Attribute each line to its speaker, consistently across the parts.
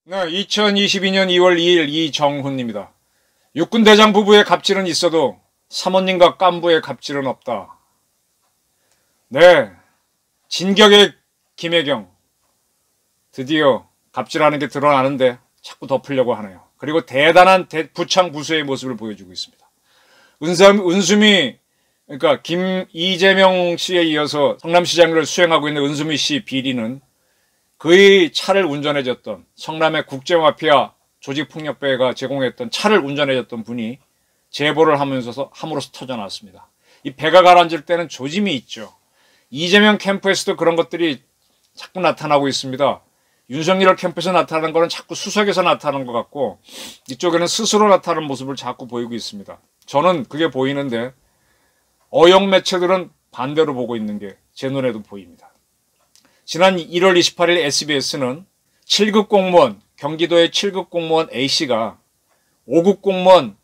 Speaker 1: 네, 2022년 2월 2일 이정훈입니다. 육군대장 부부의 갑질은 있어도 사모님과 깐부의 갑질은 없다. 네, 진격의 김혜경 드디어 갑질하는 게 드러나는데 자꾸 덮으려고 하네요. 그리고 대단한 부창부수의 모습을 보여주고 있습니다. 은수미, 그러니까 이재명 씨에 이어서 성남시장을 수행하고 있는 은수미 씨 비리는 그의 차를 운전해줬던 성남의 국제마피아 조직폭력배가 제공했던 차를 운전해줬던 분이 제보를 함으로써 터져나왔습니다. 이 배가 가라앉을 때는 조짐이 있죠. 이재명 캠프에서도 그런 것들이 자꾸 나타나고 있습니다. 윤석열 캠프에서 나타나는 거는 자꾸 수석에서 나타나는 것 같고 이쪽에는 스스로 나타나는 모습을 자꾸 보이고 있습니다. 저는 그게 보이는데 어영 매체들은 반대로 보고 있는 게 제 눈에도 보입니다. 지난 1월 28일 SBS는 7급 공무원, 경기도의 7급 공무원 A씨가 5급 공무원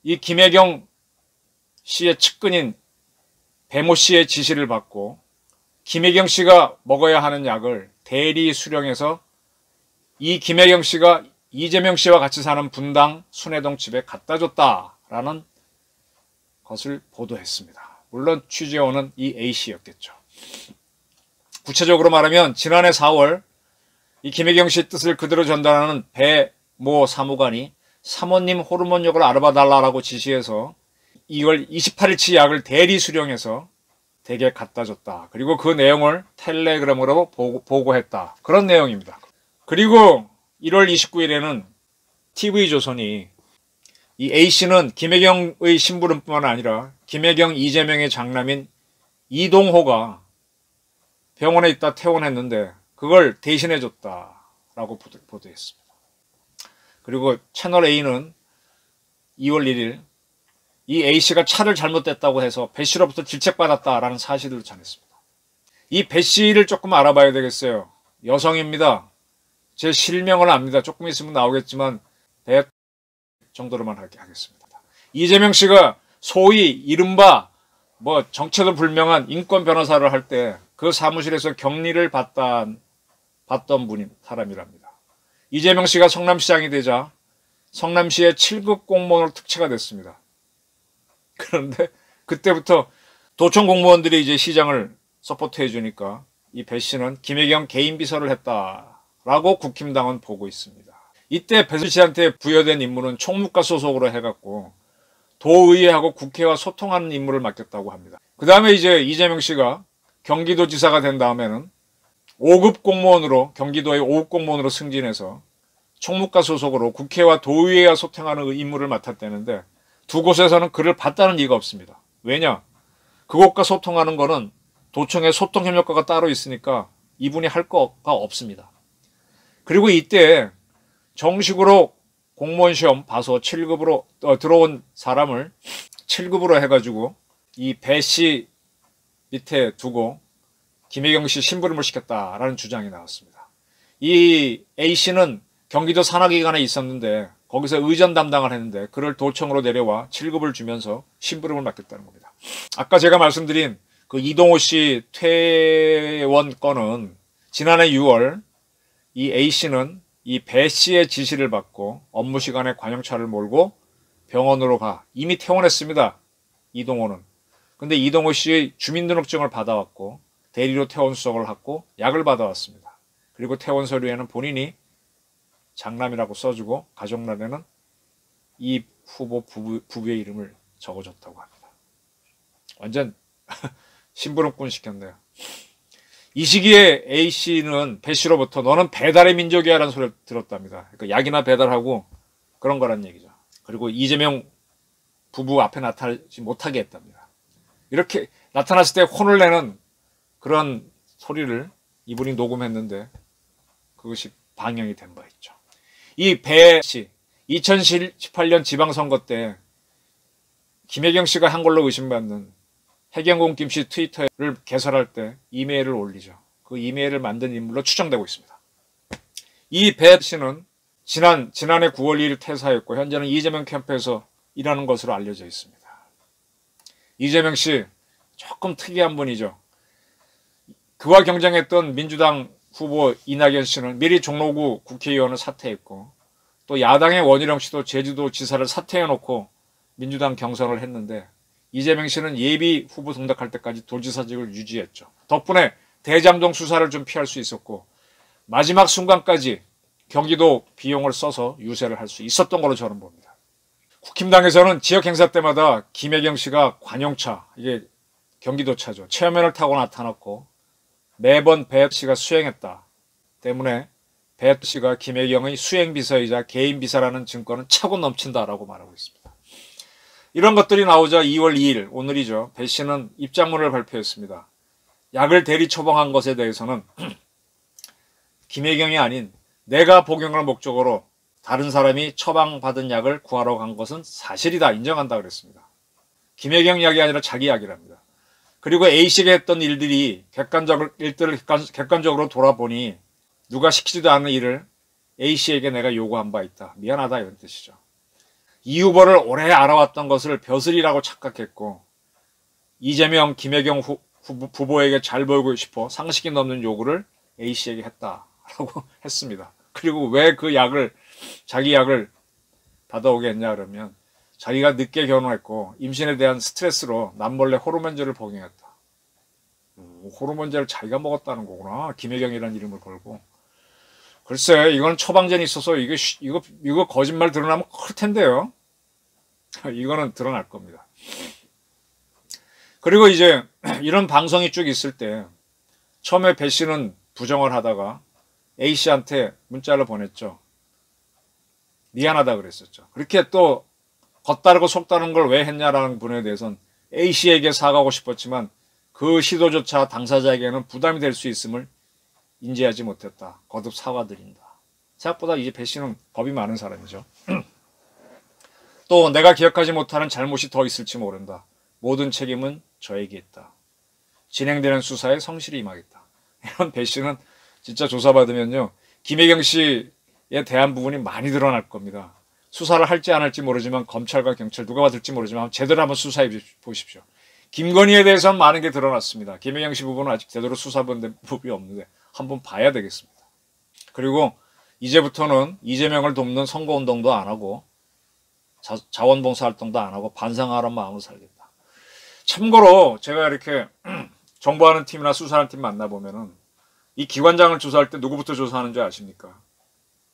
Speaker 1: 이 김혜경 씨의 측근인 배모 씨의 지시를 받고 김혜경 씨가 먹어야 하는 약을 대리 수령해서 이 김혜경 씨가 이재명 씨와 같이 사는 분당 순회동 집에 갖다 줬다라는 것을 보도했습니다. 물론 취재원은 이 A씨였겠죠. 구체적으로 말하면 지난해 4월 이 김혜경 씨의 뜻을 그대로 전달하는 배모 사무관이 사모님 호르몬약을 알아봐달라고 지시해서 이걸 28일치 약을 대리 수령해서 댁에 갖다 줬다. 그리고 그 내용을 텔레그램으로 보고했다. 그런 내용입니다. 그리고 1월 29일에는 TV조선이 이 A씨는 김혜경의 심부름뿐만 아니라 김혜경 이재명의 장남인 이동호가 병원에 있다 퇴원했는데 그걸 대신해줬다라고 보도했습니다. 그리고 채널A는 2월 1일 이 A씨가 차를 잘못됐다고 해서 배씨로부터 질책받았다라는 사실을 전했습니다. 이 배씨를 조금 알아봐야 되겠어요. 여성입니다. 제 실명을 압니다. 조금 있으면 나오겠지만 배 정도로만 하겠습니다. 이재명 씨가 소위 이른바 정체도 불명한 인권 변호사를 할 때 그 사무실에서 격리를 받던 사람이랍니다. 이재명 씨가 성남시장이 되자 성남시의 7급 공무원으로 특채가 됐습니다. 그런데 그때부터 도청 공무원들이 이제 시장을 서포트해 주니까 이 배 씨는 김혜경 개인 비서를 했다라고 국힘당은 보고 있습니다. 이때 배 씨한테 부여된 임무는 총무과 소속으로 해갖고 도의회하고 국회와 소통하는 임무를 맡겼다고 합니다. 그 다음에 이제 이재명 씨가 경기도지사가 된 다음에는 5급 공무원으로 경기도의 5급 공무원으로 승진해서 총무과 소속으로 국회와 도의회와 소통하는 임무를 맡았다는데 두 곳에서는 그를 봤다는 이유가 없습니다. 왜냐? 그곳과 소통하는 거는 도청에 소통협력과가 따로 있으니까 이분이 할 거가 없습니다. 그리고 이때 정식으로 공무원 시험 봐서 7급으로 들어온 사람을 7급으로 해가지고 이 배 씨 밑에 두고 김혜경 씨 심부름을 시켰다라는 주장이 나왔습니다. 이 A씨는 경기도 산하기관에 있었는데 거기서 의전 담당을 했는데 그를 도청으로 내려와 7급을 주면서 심부름을 맡겼다는 겁니다. 아까 제가 말씀드린 그 이동호 씨 퇴원 건은 지난해 6월 이 A씨는 이 배 씨의 지시를 받고 업무 시간에 관용차를 몰고 병원으로 가. 이미 퇴원했습니다. 이동호는. 근데 이동호 씨의 주민등록증을 받아왔고 대리로 퇴원 수속을 하고 약을 받아왔습니다. 그리고 퇴원 서류에는 본인이 장남이라고 써주고 가족란에는 이 후보 부부의 이름을 적어줬다고 합니다. 완전 심부름꾼 시켰네요. 이 시기에 A씨는 배씨로부터 너는 배달의 민족이야 라는 소리를 들었답니다. 그러니까 약이나 배달하고 그런 거란 얘기죠. 그리고 이재명 부부 앞에 나타나지 못하게 했답니다. 이렇게 나타났을 때 혼을 내는 그런 소리를 이분이 녹음했는데 그것이 방영이 된 바 있죠. 이 배씨 2018년 지방선거 때 김혜경 씨가 한 걸로 의심받는 해경공 김씨 트위터를 개설할 때 이메일을 올리죠. 그 이메일을 만든 인물로 추정되고 있습니다. 이 배 씨는 지난해 9월 2일 퇴사했고 현재는 이재명 캠프에서 일하는 것으로 알려져 있습니다. 이재명 씨 조금 특이한 분이죠. 그와 경쟁했던 민주당 후보 이낙연 씨는 미리 종로구 국회의원을 사퇴했고 또 야당의 원희룡 씨도 제주도 지사를 사퇴해놓고 민주당 경선을 했는데 이재명 씨는 예비 후보 등록할 때까지 도지사직을 유지했죠. 덕분에 대장동 수사를 좀 피할 수 있었고 마지막 순간까지 경기도 비용을 써서 유세를 할 수 있었던 걸로 저는 봅니다. 국힘당에서는 지역 행사 때마다 김혜경 씨가 관용차, 이게 경기도차죠. 체험면을 타고 나타났고 매번 배혜트 씨가 수행했다 때문에 배혜트 씨가 김혜경의 수행비서이자 개인비서라는 증거는 차고 넘친다라고 말하고 있습니다. 이런 것들이 나오자 2월 2일 오늘이죠. 배 씨는 입장문을 발표했습니다. 약을 대리 처방한 것에 대해서는 김혜경이 아닌 내가 복용할 목적으로 다른 사람이 처방받은 약을 구하러 간 것은 사실이다 인정한다 그랬습니다. 김혜경 약이 아니라 자기 약이랍니다. 그리고 A씨가 했던 일들을 객관적으로 돌아보니 누가 시키지도 않은 일을 A씨에게 내가 요구한 바 있다. 미안하다 이런 뜻이죠. 이 후보를 오래 알아왔던 것을 벼슬이라고 착각했고 이재명, 김혜경 후보에게 잘 보이고 싶어 상식이 넘는 요구를 A씨에게 했다라고 했습니다. 그리고 왜 그 약을 자기 약을 받아오게 했냐 그러면 자기가 늦게 결혼했고 임신에 대한 스트레스로 남몰래 호르몬제를 복용했다. 호르몬제를 자기가 먹었다는 거구나. 김혜경이라는 이름을 걸고. 글쎄 이건 처방전이 있어서 이거 거짓말 드러나면 클 텐데요. 이거는 드러날 겁니다. 그리고 이제 이런 방송이 쭉 있을 때 처음에 배 씨는 부정을 하다가 A씨한테 문자를 보냈죠. 미안하다 그랬었죠. 그렇게 또 겉다르고 속다른 걸 왜 했냐라는 분에 대해서는 A씨에게 사과하고 싶었지만 그 시도조차 당사자에게는 부담이 될 수 있음을 인지하지 못했다. 거듭 사과드린다. 생각보다 이제 배 씨는 겁이 많은 사람이죠. 또 내가 기억하지 못하는 잘못이 더 있을지 모른다. 모든 책임은 저에게 있다. 진행되는 수사에 성실히 임하겠다. 이런 배 씨는 진짜 조사받으면요. 김혜경 씨에 대한 부분이 많이 드러날 겁니다. 수사를 할지 안 할지 모르지만 검찰과 경찰 누가 받을지 모르지만 제대로 한번 수사해 보십시오. 김건희에 대해서는 많은 게 드러났습니다. 김혜경 씨 부분은 아직 제대로 수사받은 부분이 없는데 한번 봐야 되겠습니다. 그리고 이제부터는 이재명을 돕는 선거운동도 안 하고 자원봉사활동도 안 하고 반성하라는 마음으로 살겠다. 참고로 제가 이렇게 정보하는 팀이나 수사하는 팀 만나보면은 이 기관장을 조사할 때 누구부터 조사하는 줄 아십니까?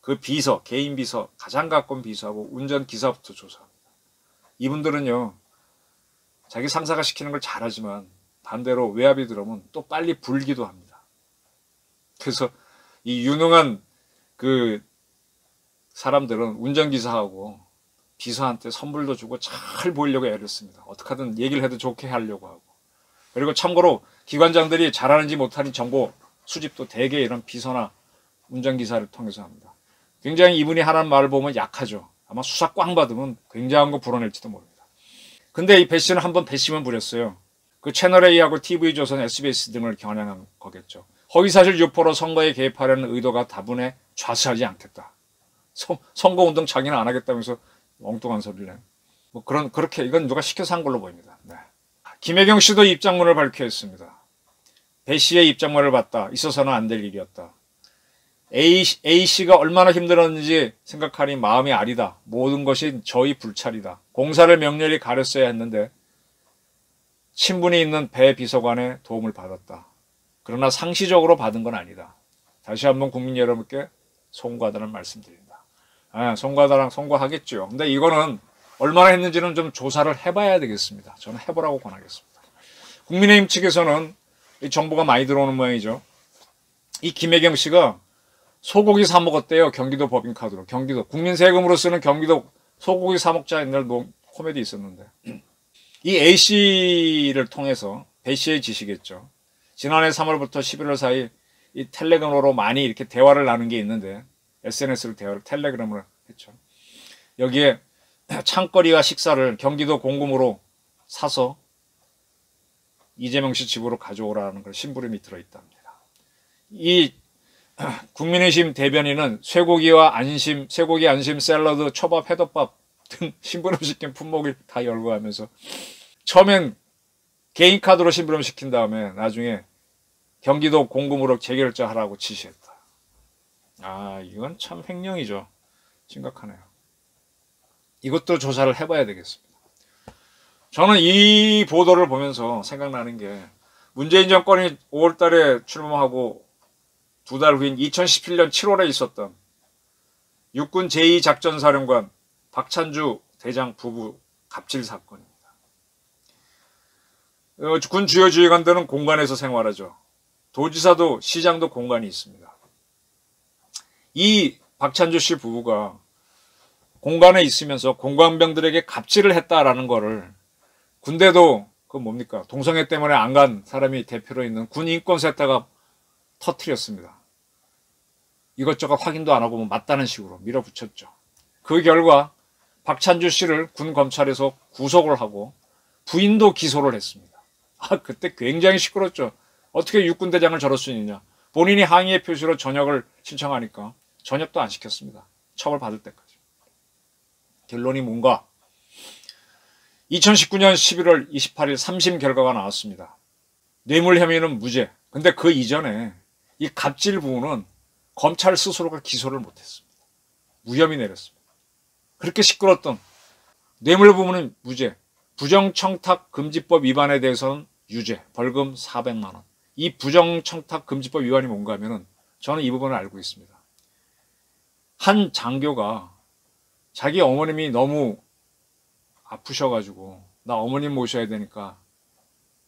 Speaker 1: 그 비서, 개인 비서, 가장 가까운 비서하고 운전기사부터 조사합니다. 이분들은요. 자기 상사가 시키는 걸 잘하지만 반대로 외압이 들어오면 또 빨리 불기도 합니다. 그래서 이 유능한 그 사람들은 운전기사하고 비서한테 선물도 주고 잘 보이려고 애를 씁니다. 어떻게 하든 얘기를 해도 좋게 하려고 하고. 그리고 참고로 기관장들이 잘하는지 못하는 정보 수집도 대개 이런 비서나 운전기사를 통해서 합니다. 굉장히 이분이 하는 말을 보면 약하죠. 아마 수사 꽝 받으면 굉장한 거 불어낼지도 모릅니다. 근데 이 배 씨는 한번 배심을 부렸어요. 그 채널A하고 TV조선, SBS 등을 겨냥한 거겠죠. 허위사실 유포로 선거에 개입하려는 의도가 다분히 좌수하지 않겠다. 선거운동 자기는 안 하겠다면서 엉뚱한 소리를 해요. 뭐 그렇게 이건 누가 시켜서 한 걸로 보입니다. 네. 김혜경 씨도 입장문을 발표했습니다. 배 씨의 입장문을 받다. 있어서는 안 될 일이었다. A씨가 얼마나 힘들었는지 생각하니 마음이 아리다. 모든 것이 저희 불찰이다. 공사를 명렬히 가렸어야 했는데 친분이 있는 배 비서관의 도움을 받았다. 그러나 상시적으로 받은 건 아니다. 다시 한번 국민 여러분께 송구하다는 말씀드립니다. 송구하겠죠. 근데 이거는 얼마나 했는지는 좀 조사를 해봐야 되겠습니다. 저는 해보라고 권하겠습니다. 국민의힘 측에서는 이 정보가 많이 들어오는 모양이죠. 이 김혜경 씨가 소고기 사 먹었대요. 경기도 법인카드로. 경기도 국민 세금으로 쓰는 경기도 소고기 사 먹자 옛날 코미디 있었는데 이 A씨를 통해서 배 씨의 지시겠죠. 지난해 3월부터 11월 사이 이 텔레그램으로 많이 이렇게 대화를 나눈 게 있는데 SNS로 대화를 텔레그램으로 했죠. 여기에 창거리와 식사를 경기도 공금으로 사서 이재명 씨 집으로 가져오라는 걸 심부름이 들어있답니다. 이 국민의힘 대변인은 쇠고기 안심 샐러드, 초밥, 회덮밥 등 심부름시킨 품목을 다 열고 하면서 처음엔 개인 카드로 심부름시킨 다음에 나중에 경기도 공금으로 재결제하라고 지시했다. 아, 이건 참 횡령이죠. 심각하네요. 이것도 조사를 해봐야 되겠습니다. 저는 이 보도를 보면서 생각나는 게 문재인 정권이 5월 달에 출범하고 두 달 후인 2017년 7월에 있었던 육군 제2작전사령관 박찬주 대장 부부 갑질 사건입니다. 군 주요 지휘관들은 공관에서 생활하죠. 도지사도 시장도 공간이 있습니다. 이 박찬주 씨 부부가 공관에 있으면서 공관병들에게 갑질을 했다라는 거를 군대도 그 뭡니까 동성애 때문에 안 간 사람이 대표로 있는 군인권센터가 터뜨렸습니다. 이것저것 확인도 안 하고 뭐 맞다는 식으로 밀어붙였죠. 그 결과 박찬주 씨를 군 검찰에서 구속을 하고 부인도 기소를 했습니다. 아, 그때 굉장히 시끄럽죠. 어떻게 육군대장을 저럴 수 있느냐. 본인이 항의의 표시로 전역을 신청하니까 전역도 안 시켰습니다. 처벌받을 때까지. 결론이 뭔가? 2019년 11월 28일 3심 결과가 나왔습니다. 뇌물 혐의는 무죄. 근데 그 이전에 이 갑질 부분은 검찰 스스로가 기소를 못했습니다. 무혐의 내렸습니다. 그렇게 시끄럽던 뇌물 부분은 무죄. 부정청탁금지법 위반에 대해서는 유죄. 벌금 400만 원. 이 부정청탁금지법 위반이 뭔가 하면은 저는 이 부분을 알고 있습니다. 한 장교가 자기 어머님이 너무 아프셔가지고 나 어머님 모셔야 되니까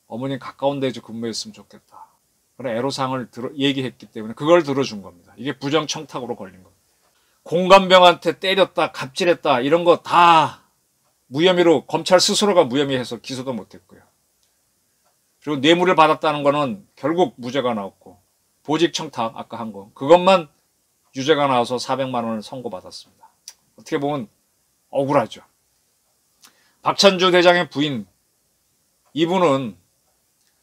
Speaker 1: 어머님 가까운 데서 근무했으면 좋겠다. 그런 애로사항을 얘기했기 때문에 그걸 들어준 겁니다. 이게 부정청탁으로 걸린 겁니다. 공관병한테 때렸다, 갑질했다 이런 거 다 무혐의로 검찰 스스로가 무혐의해서 기소도 못했고요. 그리고 뇌물을 받았다는 거는 결국 무죄가 나왔고 보직청탁 아까 한 거 그것만 유죄가 나와서 400만 원을 선고받았습니다. 어떻게 보면 억울하죠. 박찬주 대장의 부인 이분은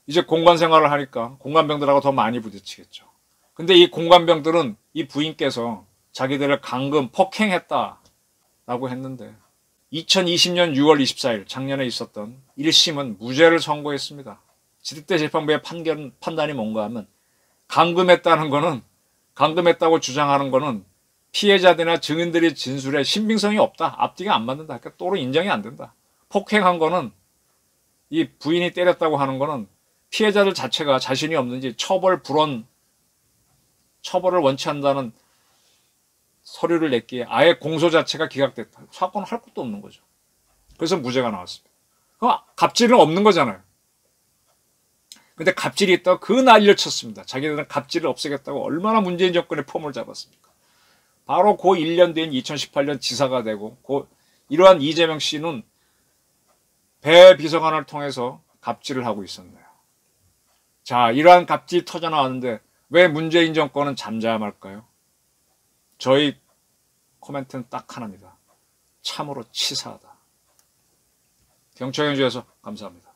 Speaker 1: 이제 공관 생활을 하니까 공관병들하고 더 많이 부딪히겠죠. 근데 이 공관병들은 이 부인께서 자기들을 강금 폭행했다라고 했는데 2020년 6월 24일 작년에 있었던 1심은 무죄를 선고했습니다. 지득대 재판부의 판단이 뭔가 하면 강금했다는 거는 강금했다고 주장하는 거는 피해자들이나 증인들의 진술에 신빙성이 없다. 앞뒤가 안 맞는다. 그러니까 또로 인정이 안 된다. 폭행한 거는 이 부인이 때렸다고 하는 거는 피해자들 자체가 자신이 없는지 처벌을 원치 않는다는 서류를 냈기에 아예 공소 자체가 기각됐다. 사건은 할 것도 없는 거죠. 그래서 무죄가 나왔습니다. 갑질은 없는 거잖아요. 근데 갑질이 있다고 그 난리를 쳤습니다. 자기들은 갑질을 없애겠다고 얼마나 문재인 정권의 폼을 잡았습니까? 바로 그 1년 뒤인 2018년 지사가 되고 이러한 이재명 씨는 배 비서관을 통해서 갑질을 하고 있었네요. 자, 이러한 갑질이 터져나왔는데 왜 문재인 정권은 잠잠할까요? 저희 코멘트는 딱 하나입니다. 참으로 치사하다. 경청해 주셔서 감사합니다.